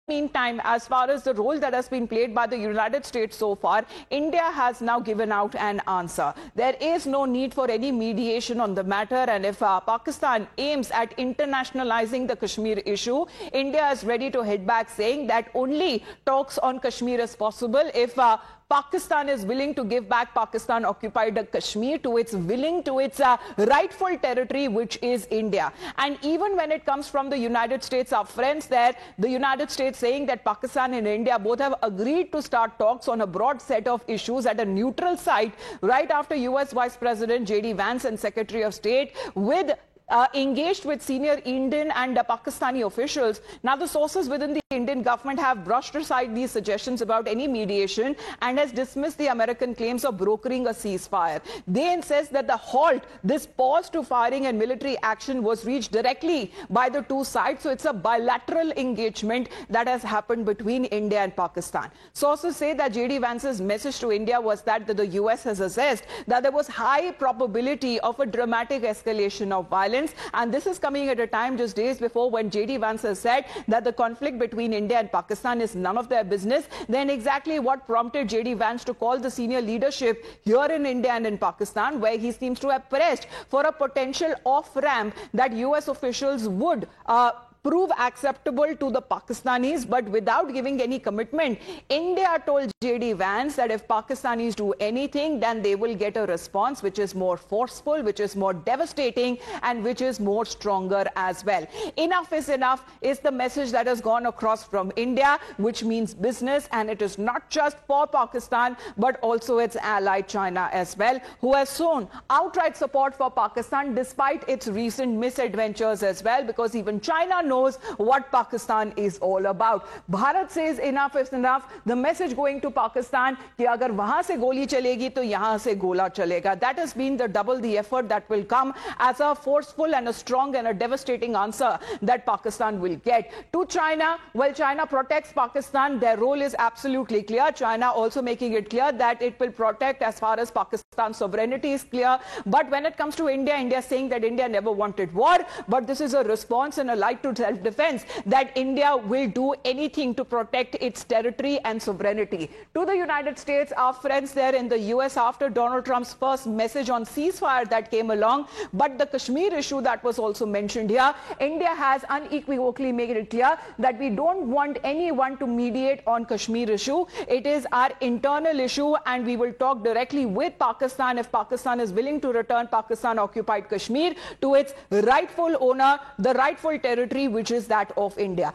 meantime, as far as the role that has been played by the United States so far, India has now given out an answer. There is no need for any mediation on the matter, and if Pakistan aims at internationalizing the Kashmir issue, India is ready to hit back, saying that only talks on Kashmir is possible if Pakistan is willing to give back Pakistan-occupied Kashmir to its rightful territory, which is India. And even when it comes from the United States, our friends there, the United States saying that Pakistan and India both have agreed to start talks on a broad set of issues at a neutral site right after US Vice President J.D. Vance and Secretary of State engaged with senior Indian and Pakistani officials. Now, the sources within the Indian government have brushed aside these suggestions about any mediation and has dismissed the American claims of brokering a ceasefire. They insist that the halt, this pause to firing and military action, was reached directly by the two sides. So it's a bilateral engagement that has happened between India and Pakistan. Sources say that J.D. Vance's message to India was that the US has assessed that there was high probability of a dramatic escalation of violence. And this is coming at a time just days before when J.D. Vance has said that the conflict between India and Pakistan is none of their business. Then exactly what prompted J.D. Vance to call the senior leadership here in India and in Pakistan, where he seems to have pressed for a potential off-ramp that US officials would prove acceptable to the Pakistanis, but without giving any commitment. India told J.D. Vance that if Pakistanis do anything, then they will get a response which is more forceful, which is more devastating, and which is more stronger as well. Enough is enough is the message that has gone across from India, which means business, and it is not just for Pakistan, but also its ally China as well, who has shown outright support for Pakistan despite its recent misadventures as well, because even China knows what Pakistan is all about. Bharat says enough is enough. The message going to Pakistan कि अगर वहां से गोली चलेगी तो यहां से गोला चलेगा. That has been double the effort that will come as a forceful and a strong and a devastating answer that Pakistan will get. To China, well, China protects Pakistan. Their role is absolutely clear. China also making it clear that it will protect as far as Pakistan's sovereignty is clear. But when it comes to India, India is saying that India never wanted war, but this is a response and a light to self-defense, that India will do anything to protect its territory and sovereignty. To the United States, our friends there in the US, after Donald Trump's first message on ceasefire that came along, but the Kashmir issue that was also mentioned here, India has unequivocally made it clear that we don't want anyone to mediate on Kashmir issue. It is our internal issue, and we will talk directly with Pakistan if Pakistan is willing to return Pakistan-occupied Kashmir to its rightful owner, the rightful territory, which is that of India.